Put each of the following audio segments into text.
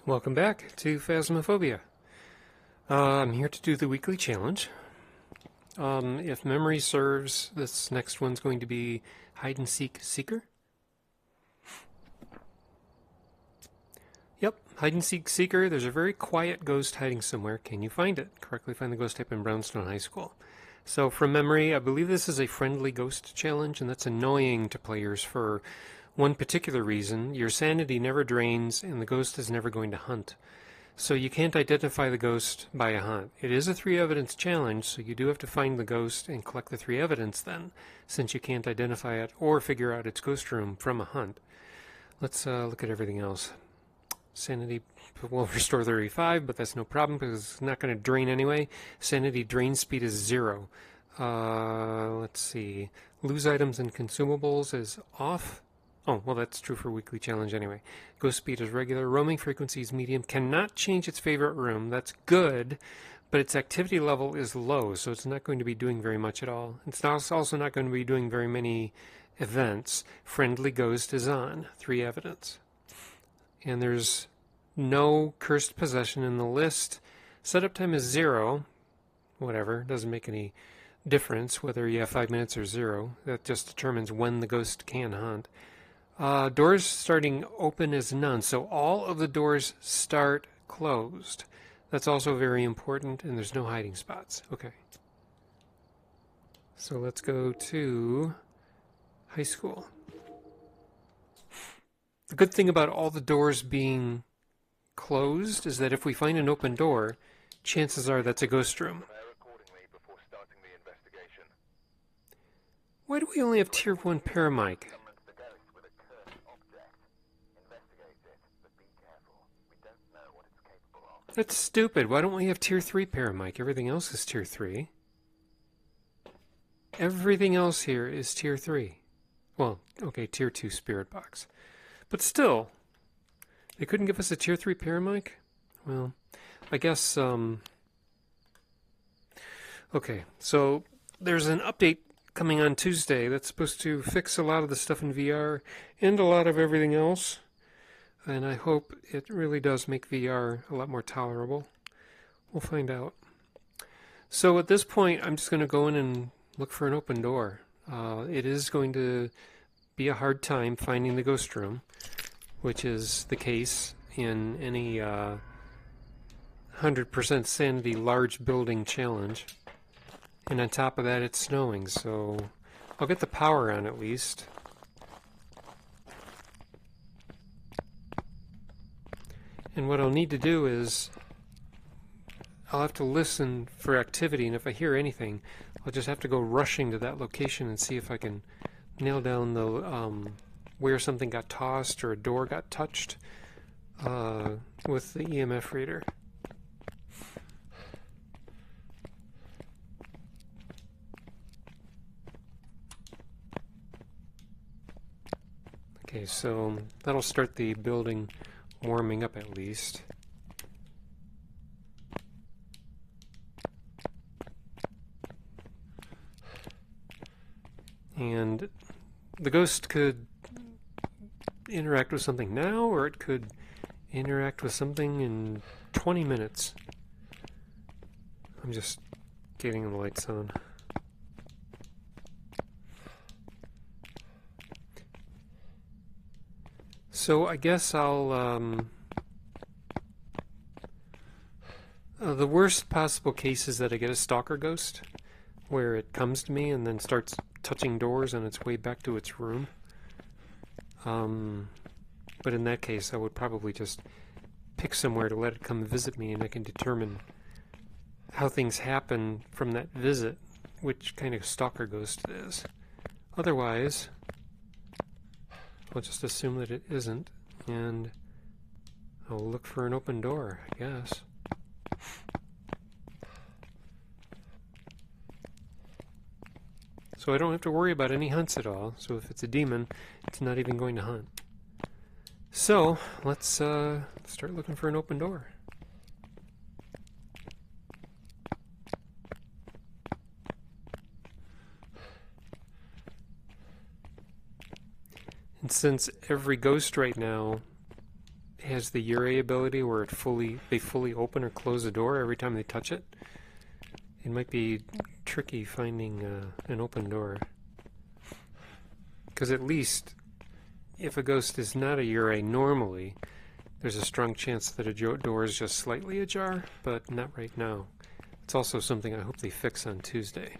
Welcome back to Phasmophobia. I'm here to do the weekly challenge. If memory serves, this next one's going to be Hide and Seek Seeker. Yep, Hide and Seek Seeker. There's a very quiet ghost hiding somewhere. Can you find it? Correctly find the ghost type in Brownstone High School. So from memory, I believe this is a friendly ghost challenge, and that's annoying to players for one particular reason. Your sanity never drains, and the ghost is never going to hunt. So you can't identify the ghost by a hunt. It is a 3 evidence challenge, so you do have to find the ghost and collect the 3 evidence then, since you can't identify it or figure out its ghost room from a hunt. Let's look at everything else. Sanity will restore 35, but that's no problem because it's not going to drain anyway. Sanity drain speed is 0. Let's see. Lose items and consumables is off. Oh, well, that's true for weekly challenge anyway. Ghost speed is regular. Roaming frequency is medium. Cannot change its favorite room. That's good, but its activity level is low, so it's not going to be doing very much at all. It's also not going to be doing very many events. Friendly ghost is on. 3 evidence. And there's no cursed possession in the list. Setup time is 0. Whatever. Doesn't make any difference whether you have 5 minutes or 0. That just determines when the ghost can hunt. Doors starting open is none, so all of the doors start closed. That's also very important, and there's no hiding spots. Okay. So let's go to high school. The good thing about all the doors being closed is that if we find an open door, chances are that's a ghost room. Why do we only have Tier 1 paramic? That's stupid. Why don't we have Tier 3 paramic? Everything else is Tier 3. Everything else here is Tier 3. Well, okay, Tier 2 spirit box. But still, they couldn't give us a Tier 3 paramic? Well, I guess, okay, so there's an update coming on Tuesday that's supposed to fix a lot of the stuff in VR and a lot of everything else. And I hope it really does make VR a lot more tolerable. We'll find out. So at this point, I'm just going to go in and look for an open door. It is going to be a hard time finding the ghost room, which is the case in any 100% sanity large building challenge. And on top of that, it's snowing, so I'll get the power on at least. And what I'll need to do is I'll have to listen for activity, and if I hear anything, I'll just have to go rushing to that location and see if I can nail down the where something got tossed or a door got touched with the EMF reader. Okay, so that'll start the building warming up at least. And the ghost could interact with something now, or it could interact with something in 20 minutes. I'm just getting the lights on. So I guess I'll, the worst possible case is that I get a stalker ghost, where it comes to me and then starts touching doors on its way back to its room. But in that case, I would probably just pick somewhere to let it come visit me, and I can determine how things happen from that visit, which kind of stalker ghost it is. Otherwise, I'll just assume that it isn't, and I'll look for an open door, I guess. So I don't have to worry about any hunts at all, so if it's a demon, it's not even going to hunt. So, let's start looking for an open door. And since every ghost right now has the Urey ability where they fully open or close the door every time they touch it. It might be tricky finding an open door. Because at least if a ghost is not a Urey normally, there's a strong chance that a door is just slightly ajar, but not right now. It's also something I hope they fix on Tuesday.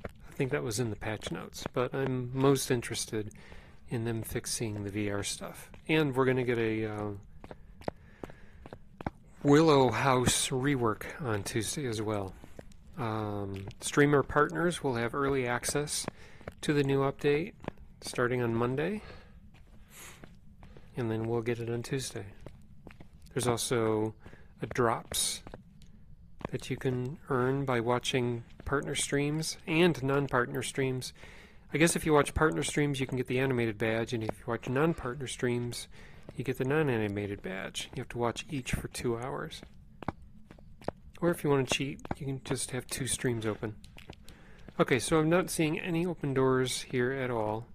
I think that was in the patch notes, but I'm most interested in them fixing the VR stuff. And we're going to get a Willow House rework on Tuesday as well. Streamer partners will have early access to the new update starting on Monday, and then we'll get it on Tuesday. There's also a drops that you can earn by watching partner streams and non-partner streams. I guess if you watch partner streams, you can get the animated badge, and if you watch non-partner streams, you get the non-animated badge. You have to watch each for 2 hours. Or if you want to cheat, you can just have 2 streams open. Okay, so I'm not seeing any open doors here at all,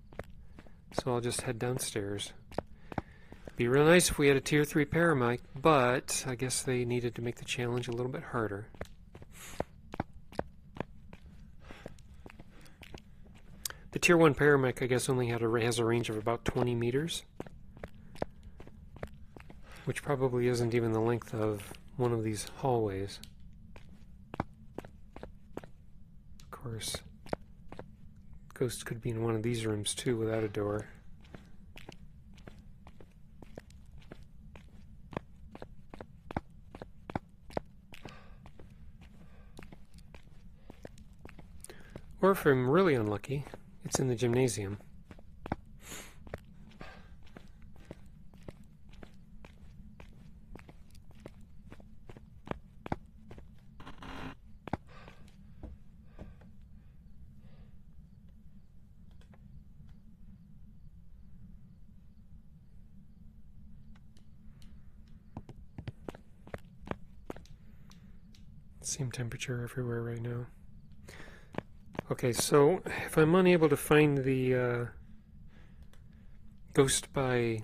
so I'll just head downstairs. Be real nice if we had a tier 3 paramic, but I guess they needed to make the challenge a little bit harder. The tier 1 paramic, I guess, only has a range of about 20 meters, which probably isn't even the length of one of these hallways. Of course, ghost could be in one of these rooms too without a door. Or if I'm really unlucky, it's in the gymnasium. Same temperature everywhere right now. Okay, so if I'm unable to find the ghost by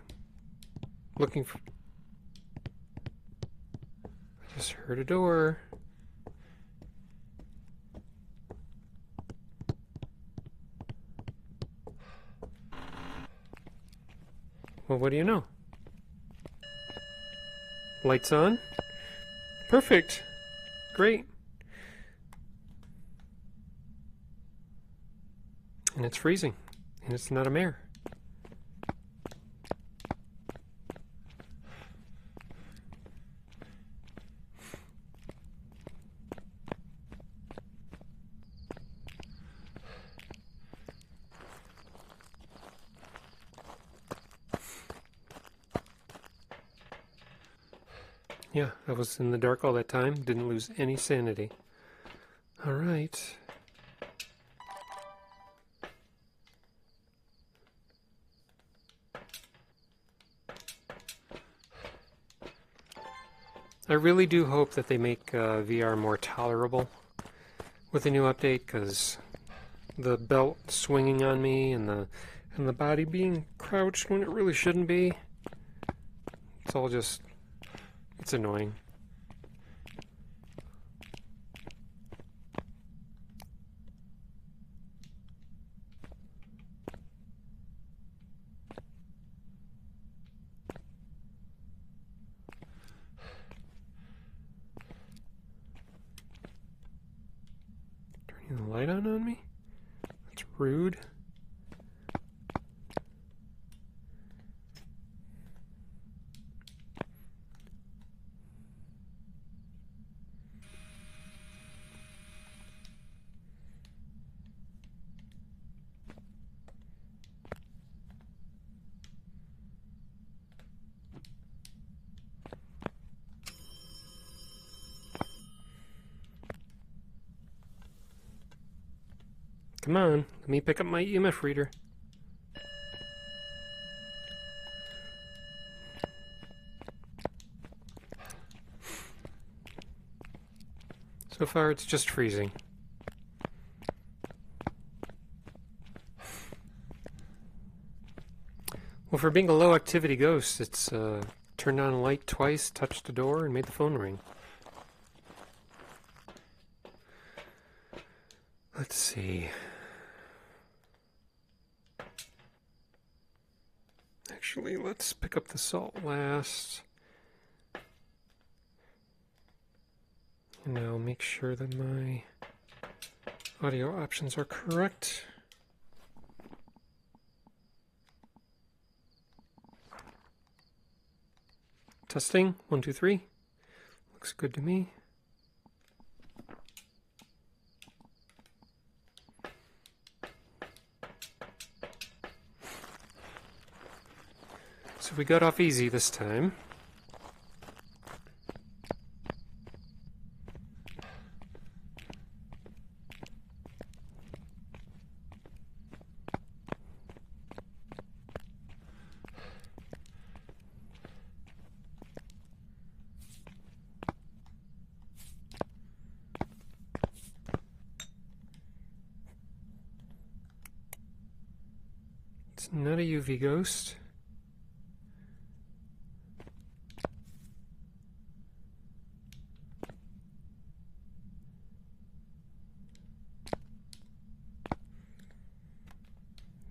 looking for... I just heard a door. Well, what do you know? Lights on? Perfect! Great! And it's freezing, and it's not a mare. Yeah, I was in the dark all that time, didn't lose any sanity. All right. I really do hope that they make VR more tolerable with the new update, because the belt swinging on me and the body being crouched when it really shouldn't be, it's all just, it's annoying. Turning the light on me? That's rude. Come on, let me pick up my EMF reader. So far it's just freezing. Well, for being a low activity ghost, it's turned on a light twice, touched the door, and made the phone ring. Let's see. Actually, let's pick up the salt last. And now make sure that my audio options are correct. Testing, 1, 2, 3. Looks good to me. So we got off easy this time. It's not a UV ghost.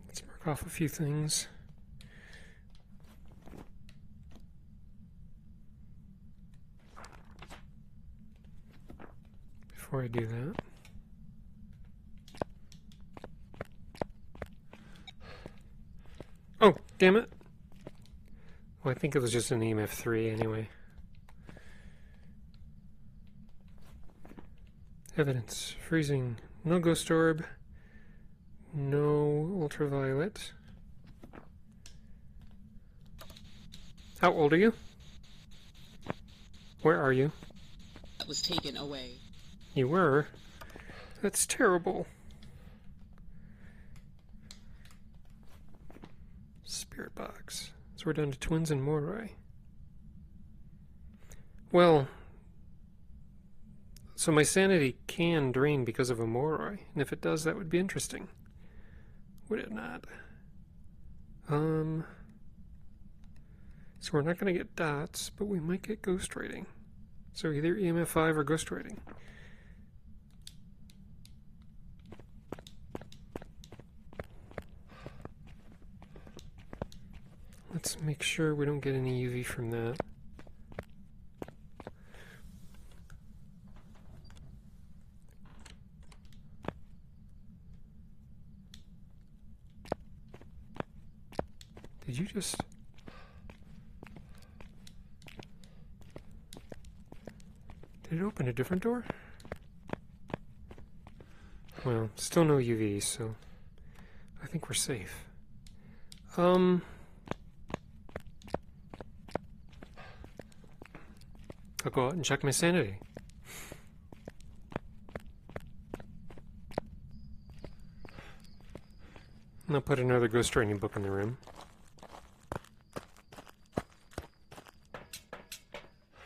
Let's mark off a few things. Before I do that. Oh, damn it. Well, I think it was just an EMF 3 anyway. Evidence. Freezing. No ghost orb. No ultraviolet. How old are you? Where are you? That was taken away. You were? That's terrible. Spirit box. So we're down to twins and Moroi. Well, so my sanity can drain because of a Moroi, and if it does, that would be interesting. Would it not? So we're not going to get dots, but we might get ghost rating. So either EMF 5 or ghost rating. Let's make sure we don't get any UV from that. Did you just... Did it open a different door? Well, still no UV, so I think we're safe. I'll go out and check my sanity. And I'll put another ghost training book in the room.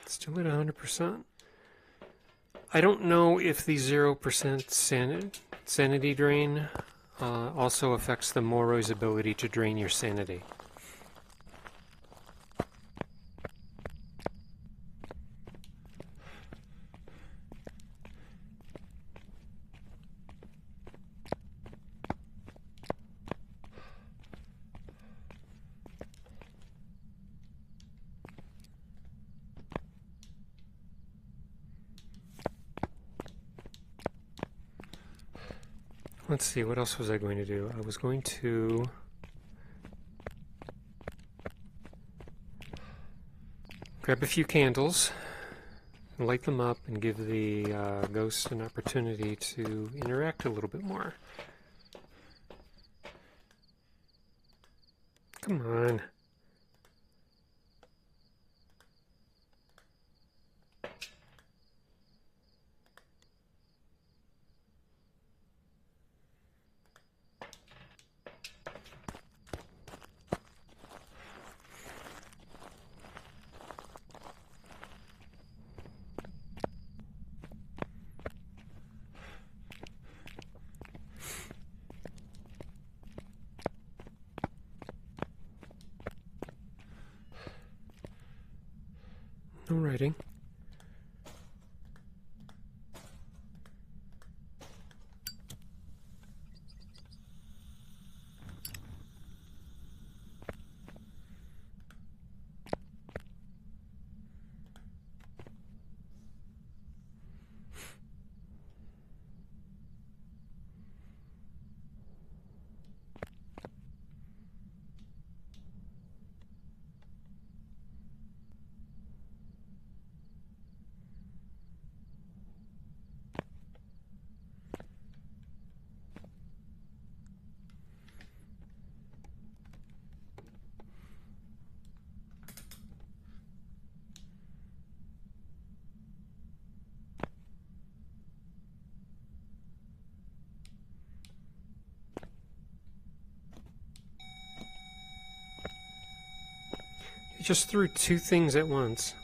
Still at 100%. I don't know if the 0% sanity drain also affects the Moroi's ability to drain your sanity. Let's see, what else was I going to do? I was going to grab a few candles, light them up, and give the ghost an opportunity to interact a little bit more. Come on. No writing. You just threw two things at once.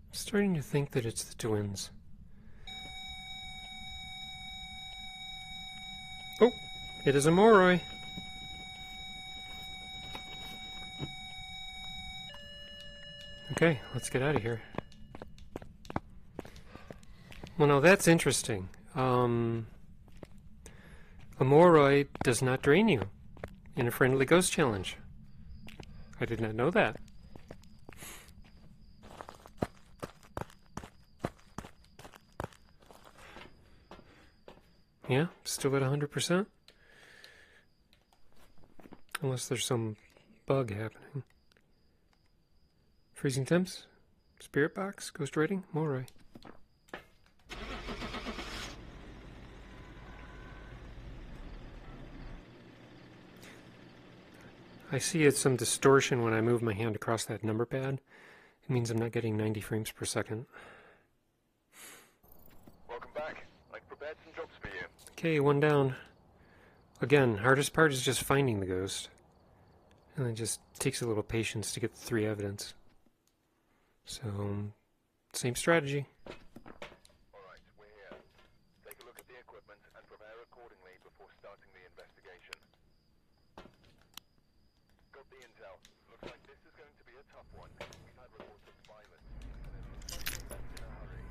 I'm starting to think that it's the twins. Oh, it is a Moroi. Okay, let's get out of here. Well, now that's interesting. A Moroi does not drain you in a friendly ghost challenge. I did not know that. Yeah, still at 100%. Unless there's some bug happening. Freezing temps? Spirit box? Ghost writing? Moroi. I see it's some distortion when I move my hand across that number pad. It means I'm not getting 90 frames per second. Welcome back. I've prepared some jobs for you. Okay, one down. Again, hardest part is just finding the ghost. And it just takes a little patience to get the 3 evidence. So, same strategy. Alright, we're here. Take a look at the equipment and prepare accordingly before starting the investigation. Got the intel. Looks like this is going to be a tough one. We've had reports of violence. In a hurry.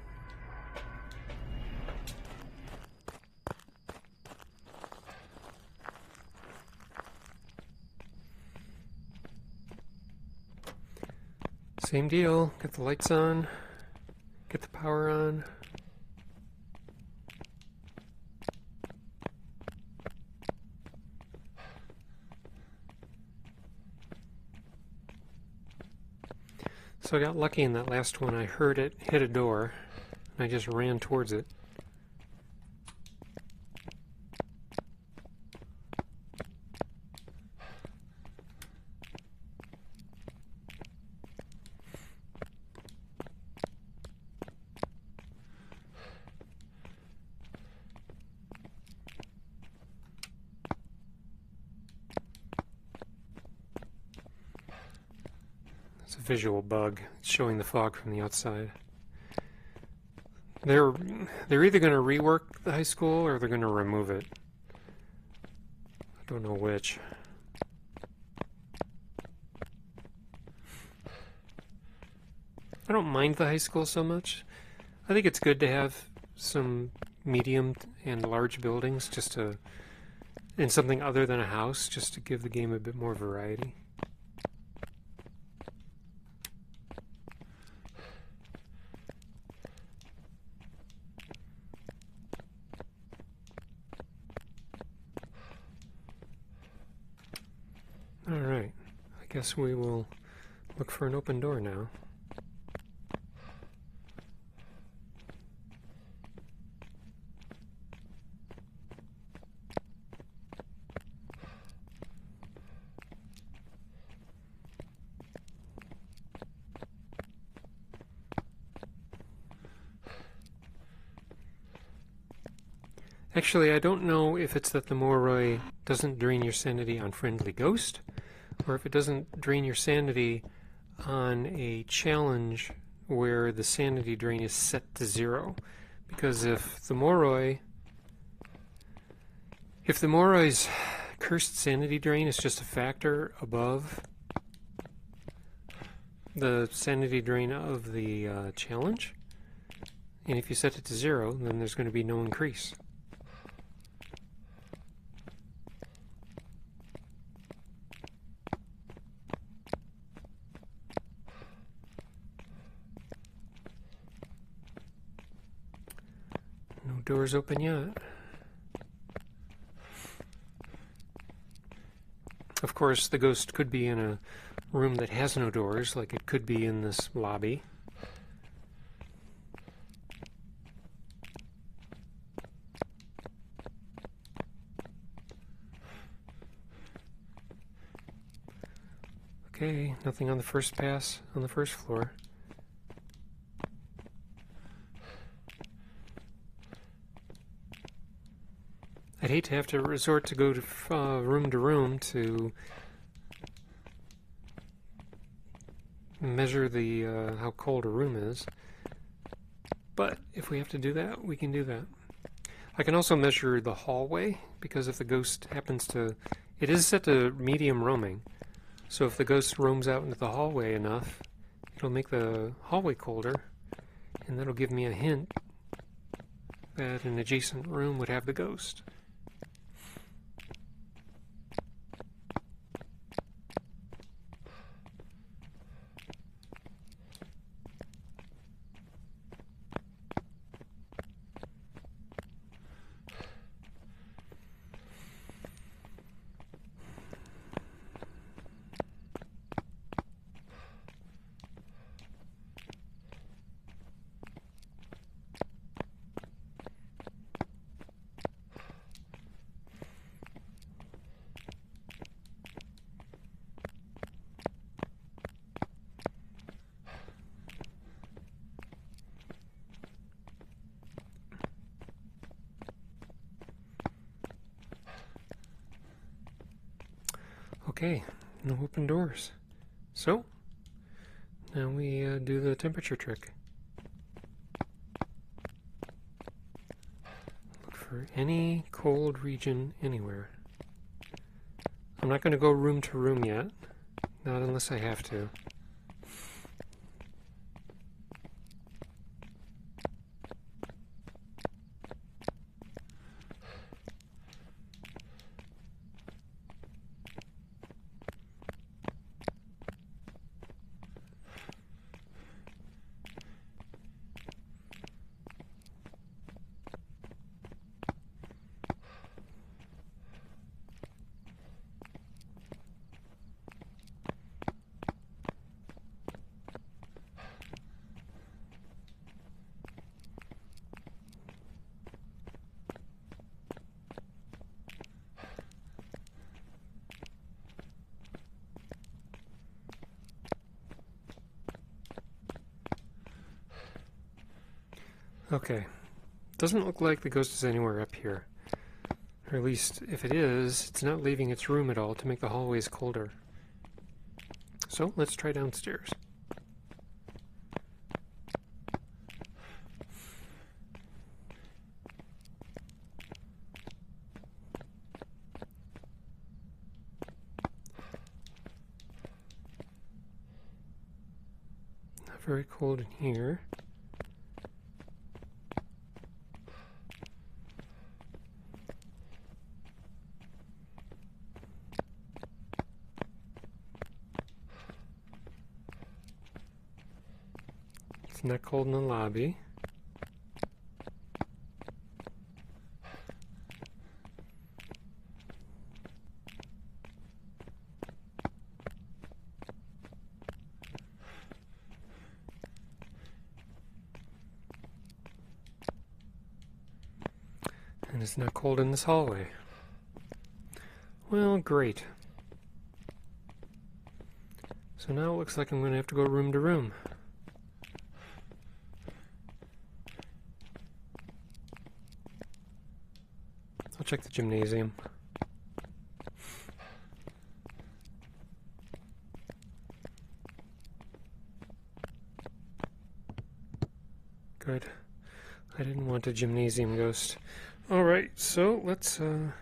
Same deal. Get the lights on. Get the power on. So I got lucky in that last one. I heard it hit a door, and I just ran towards it. It's a visual bug. It's showing the fog from the outside. They're either going to rework the high school or they're going to remove it. I don't know which. I don't mind the high school so much. I think it's good to have some medium and large buildings just to, and something other than a house, just to give the game a bit more variety. Alright, I guess we will look for an open door now. Actually, I don't know if it's that the Moroi doesn't drain your sanity on friendly ghost, or if it doesn't drain your sanity on a challenge where the sanity drain is set to 0. Because if the Moroi's cursed sanity drain is just a factor above the sanity drain of the challenge, and if you set it to 0, then there's going to be no increase. No doors open yet. Of course, the ghost could be in a room that has no doors, like it could be in this lobby. Okay, nothing on the first pass on the first floor. I'd hate to have to resort to go to room to measure the how cold a room is. But if we have to do that, we can do that. I can also measure the hallway, because if the ghost happens to... It is set to medium roaming, so if the ghost roams out into the hallway enough, it'll make the hallway colder, and that'll give me a hint that an adjacent room would have the ghost. Okay, no open doors. So, now we do the temperature trick. Look for any cold region anywhere. I'm not going to go room to room yet, not unless I have to. Okay, doesn't look like the ghost is anywhere up here. Or at least, if it is, it's not leaving its room at all to make the hallways colder. So, let's try downstairs. Not very cold in here. It's not cold in the lobby. And it's not cold in this hallway. Well, great. So now it looks like I'm going to have to go room to room. I'll check the gymnasium. Good. I didn't want a gymnasium ghost. Alright, so let's I'll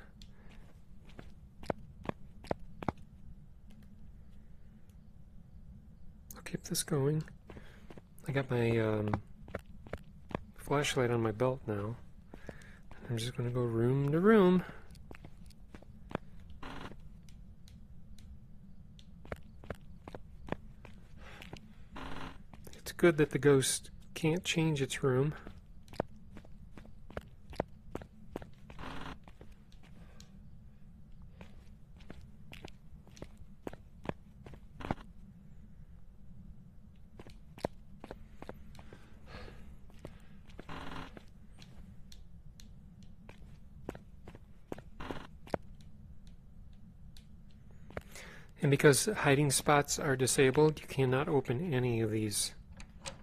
keep this going. I got my flashlight on my belt now. I'm just going to go room to room. It's good that the ghost can't change its room. And because hiding spots are disabled, you cannot open any of these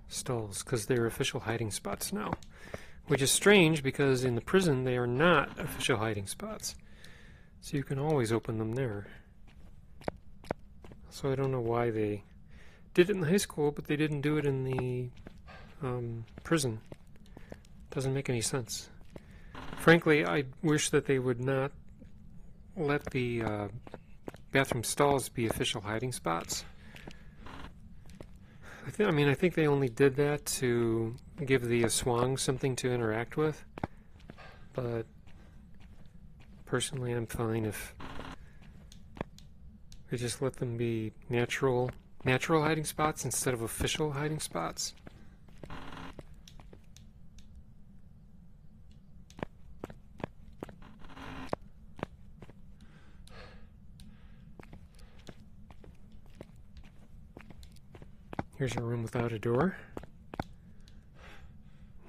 stalls because they're official hiding spots now. Which is strange because in the prison they are not official hiding spots. So you can always open them there. So I don't know why they did it in the high school, but they didn't do it in the prison. Doesn't make any sense. Frankly, I wish that they would not let the bathroom stalls be official hiding spots. I think they only did that to give the Aswang something to interact with. But personally, I'm fine if we just let them be natural hiding spots instead of official hiding spots. Here's a room without a door.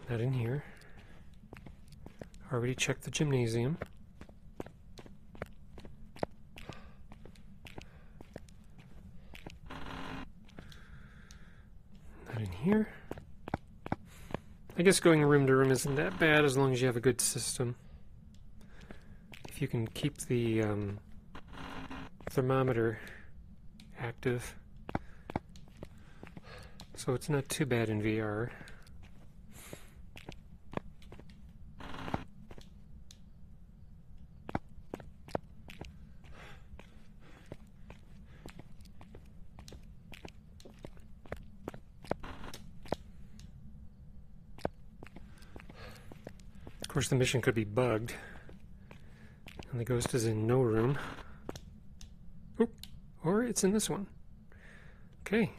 Not in here. Already checked the gymnasium. Not in here. I guess going room to room isn't that bad as long as you have a good system. If you can keep the thermometer active. So it's not too bad in VR. Of course, the mission could be bugged, and the ghost is in no room. Oop, or it's in this one. Okay.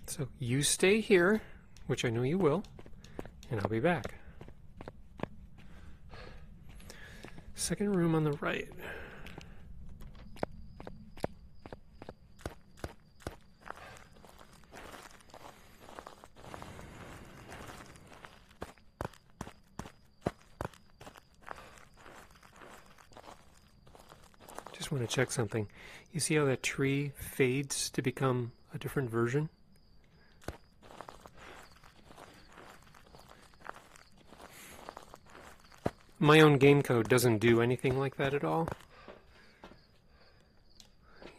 So you stay here, which I know you will, and I'll be back. Second room on the right. Just want to check something. You see how that tree fades to become a different version? My own game code doesn't do anything like that at all.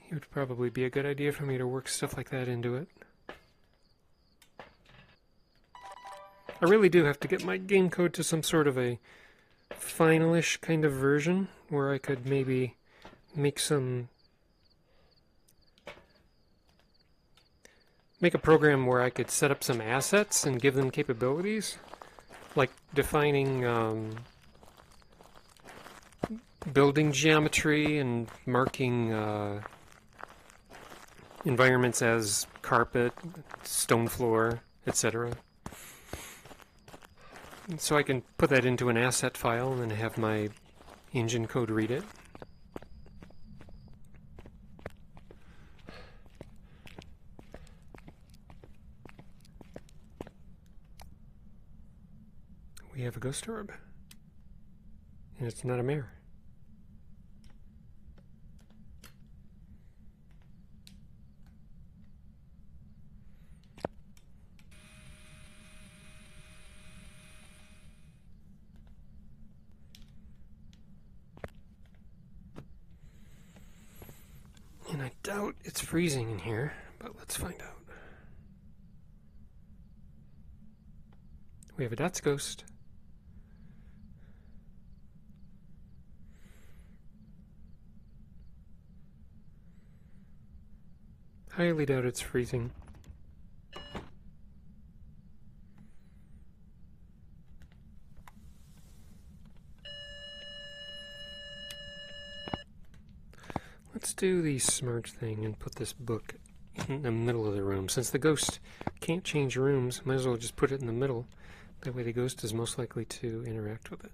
It would probably be a good idea for me to work stuff like that into it. I really do have to get my game code to some sort of a finalish kind of version where I could maybe make a program where I could set up some assets and give them capabilities, like defining building geometry and marking environments as carpet, stone floor, etc. So I can put that into an asset file and then have my engine code read it. We have a ghost orb, and it's not a mare. doubt it's freezing in here, but let's find out. We have a dots ghost. Highly doubt it's freezing. Let's do the smart thing and put this book in the middle of the room. Since the ghost can't change rooms, might as well just put it in the middle. That way the ghost is most likely to interact with it.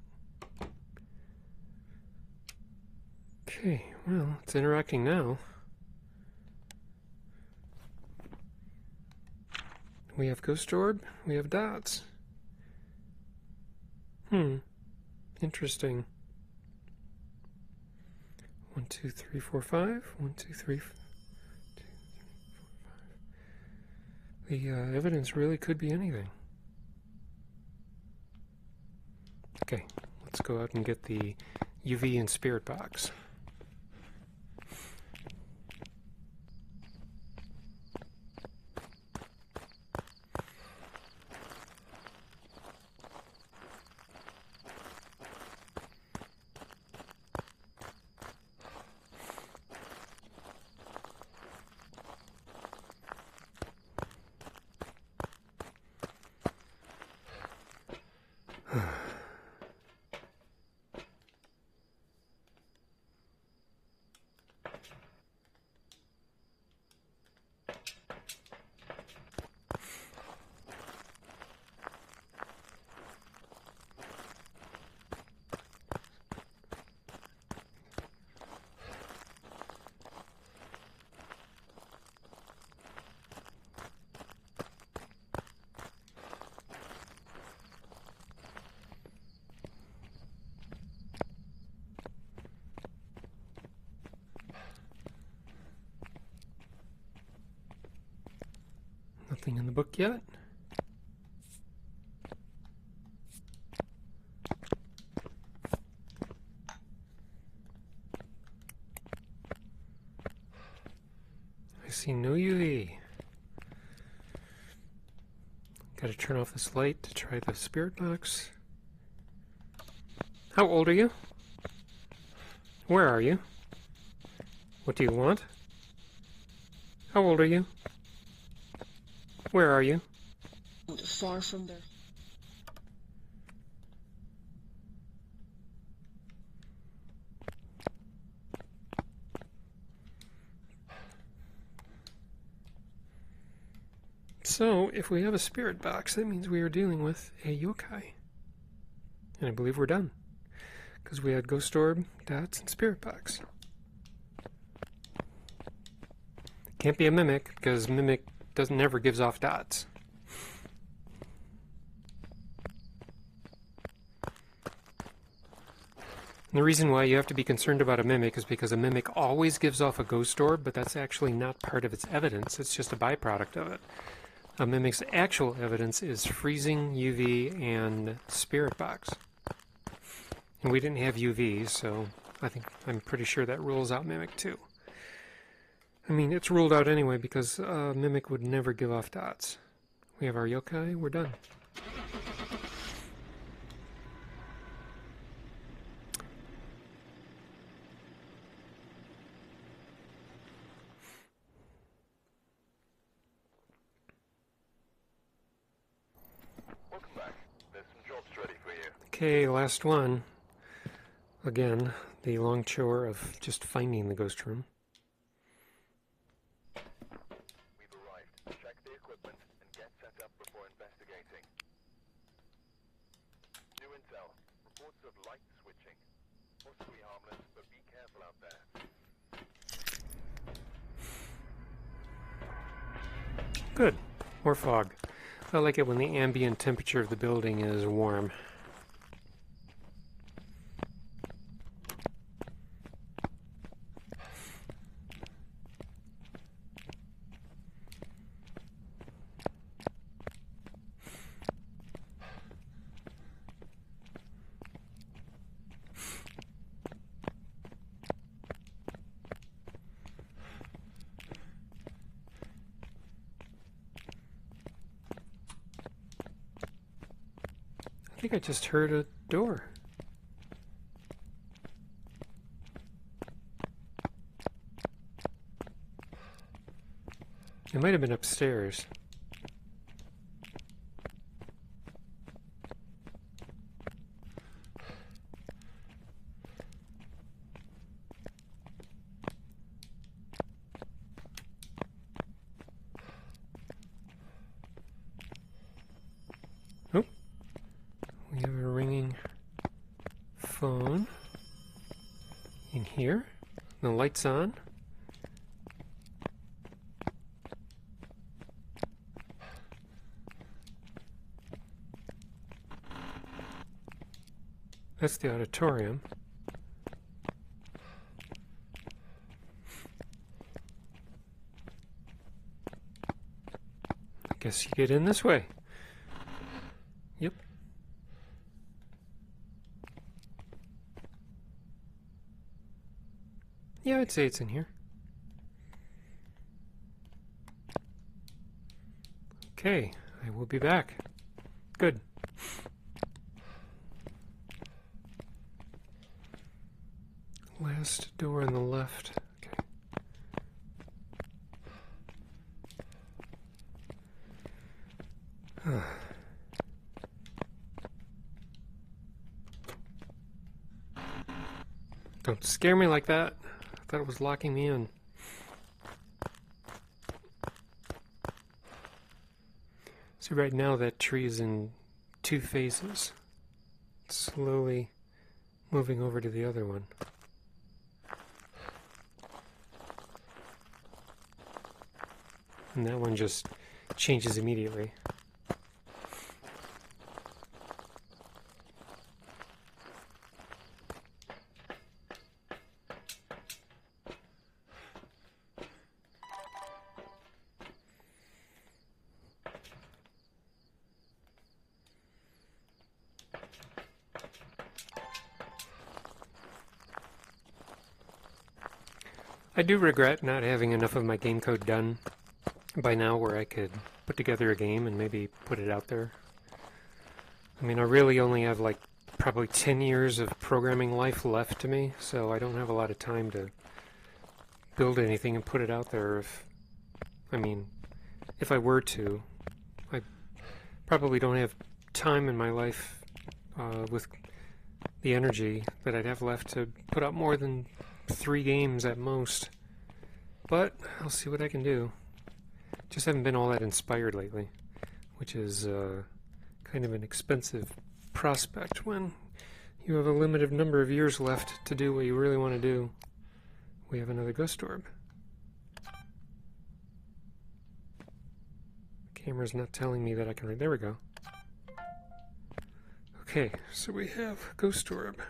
Okay, well, it's interacting now. We have ghost orb, we have dots. Interesting. 1, 2, 3, 4, 5. 1, 2, 3, 2, 3, 4, 5. The evidence really could be anything. Okay, let's go out and get the UV and spirit box. Nothing in the book yet. I see no UV. Gotta turn off this light to try the spirit box. How old are you? Where are you? What do you want? How old are you? Where are you? Far from there. So, if we have a spirit box, that means we are dealing with a yokai. And I believe we're done. Because we had ghost orb, dots, and spirit box. Can't be a mimic, because mimic never gives off dots. And the reason why you have to be concerned about a mimic is because a mimic always gives off a ghost orb, but that's actually not part of its evidence. It's just a byproduct of it. A mimic's actual evidence is freezing, UV, and spirit box. And we didn't have UV, so I'm pretty sure that rules out mimic too. I mean, it's ruled out anyway because mimic would never give off dots. We have our yokai, we're done. Welcome back. There's some jobs ready for you. Okay, last one. Again, the long chore of just finding the ghost room. We've arrived. Check the equipment and get set up before investigating. New intel. Reports of light switching. Possibly harmless, but be careful out there. Good. More fog. I like it when the ambient temperature of the building is warm. think I just heard a door. It might have been upstairs. Oh, we have a ringing phone in here. The light's on. That's the auditorium. I guess you get in this way. Yep. Yeah, I'd say it's in here. Okay, I will be back. Good. Last door on the left. Okay. Don't scare me like that. I thought it was locking me in. See, right now that tree is in 2 phases. It's slowly moving over to the other one. And that one just changes immediately. I do regret not having enough of my game code done by now where I could put together a game and maybe put it out there. I mean, I really only have like probably 10 years of programming life left to me, so I don't have a lot of time to build anything and put it out there. If I were to, I probably don't have time in my life with the energy that I'd have left to put out more than 3 games at most. But I'll see what I can do. Just haven't been all that inspired lately, which is kind of an expensive prospect when you have a limited number of years left to do what you really want to do. We have another ghost orb. The camera's not telling me that I can read. There we go. Okay, so we have ghost orb.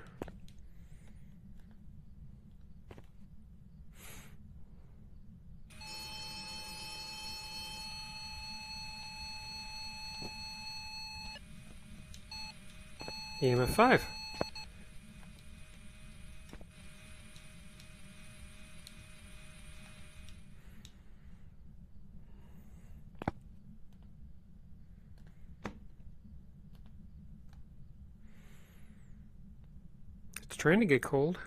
EMF 5. It's trying to get cold.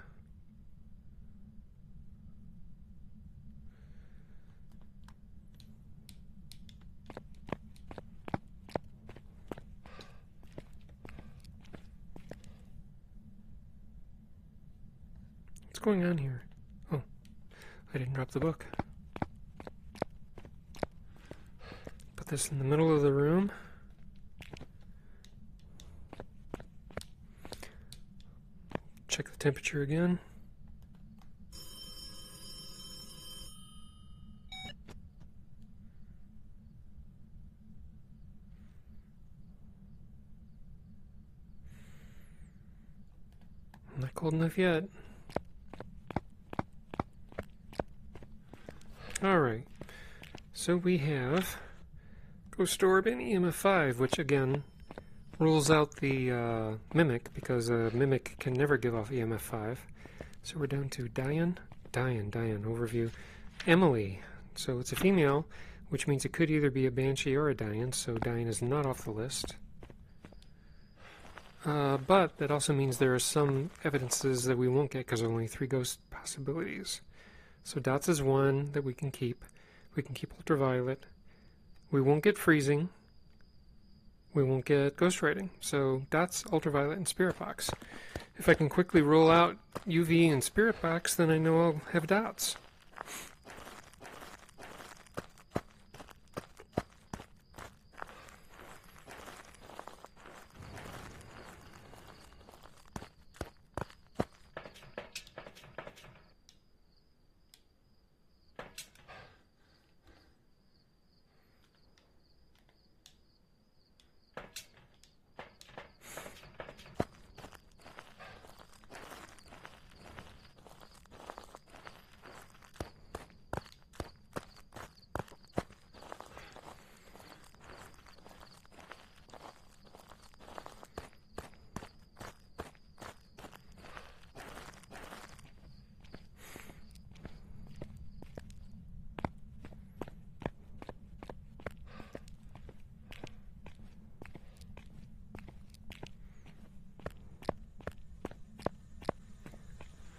What's going on here? Oh, I didn't drop the book. Put this in the middle of the room. Check the temperature again. Not cold enough yet. Alright, so we have Ghost Orb and EMF 5, which again rules out the Mimic, because a Mimic can never give off EMF 5. So we're down to Diane, overview, Emily. So it's a female, which means it could either be a Banshee or a Diane, so Diane is not off the list. but that also means there are some evidences that we won't get because there are only 3 ghost possibilities. So dots is 1 that we can keep. We can keep ultraviolet. We won't get freezing. We won't get ghost writing. So dots, ultraviolet, and spirit box. If I can quickly rule out UV and spirit box, then I know I'll have dots.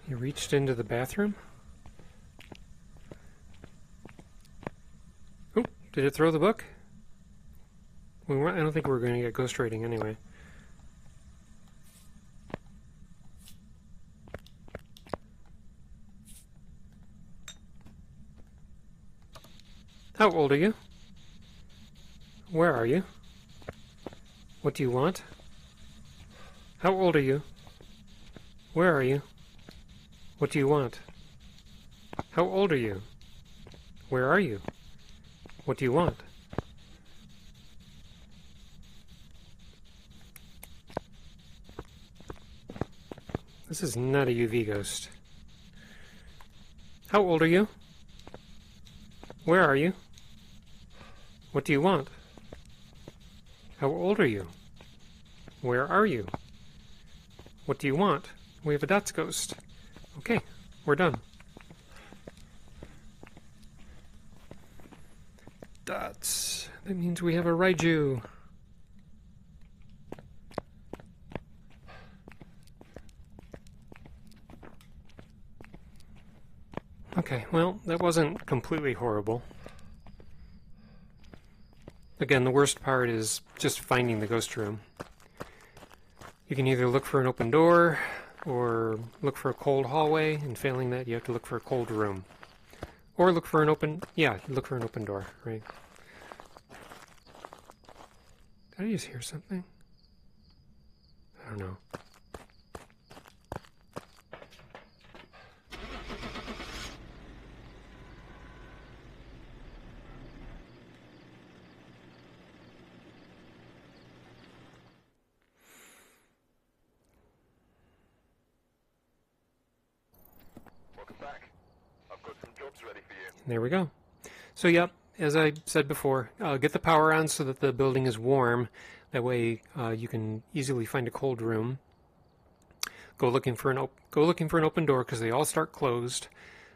You reached into the bathroom? Oh, did it throw the book? I don't think we're going to get ghost rating anyway. How old are you? Where are you? What do you want? How old are you? Where are you? What do you want? How old are you? Where are you? What do you want? This is not a UV ghost. How old are you? Where are you? What do you want? How old are you? Where are you? What do you want? We have a dots ghost. Okay, we're done. Dots. That means we have a Raiju. Okay, well, that wasn't completely horrible. Again, the worst part is just finding the ghost room. You can either look for an open door, or look for a cold hallway, and failing that, you have to look for a cold room. Or look for an open... yeah, look for an open door, right? Did I just hear something? I don't know. Welcome back. I've got some jobs ready for you. There we go. So, yep, as I said before, get the power on so that the building is warm. That way you can easily find a cold room. Go looking for an open door because they all start closed.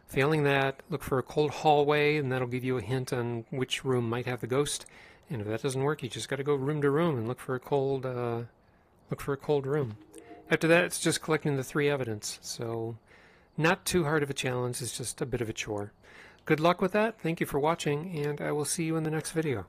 Failing that, look for a cold hallway, and that'll give you a hint on which room might have the ghost. And if that doesn't work, you just got to go room to room and look for a cold room. After that, it's just collecting the 3 evidence. So, not too hard of a challenge. It's just a bit of a chore. Good luck with that. Thank you for watching, and I will see you in the next video.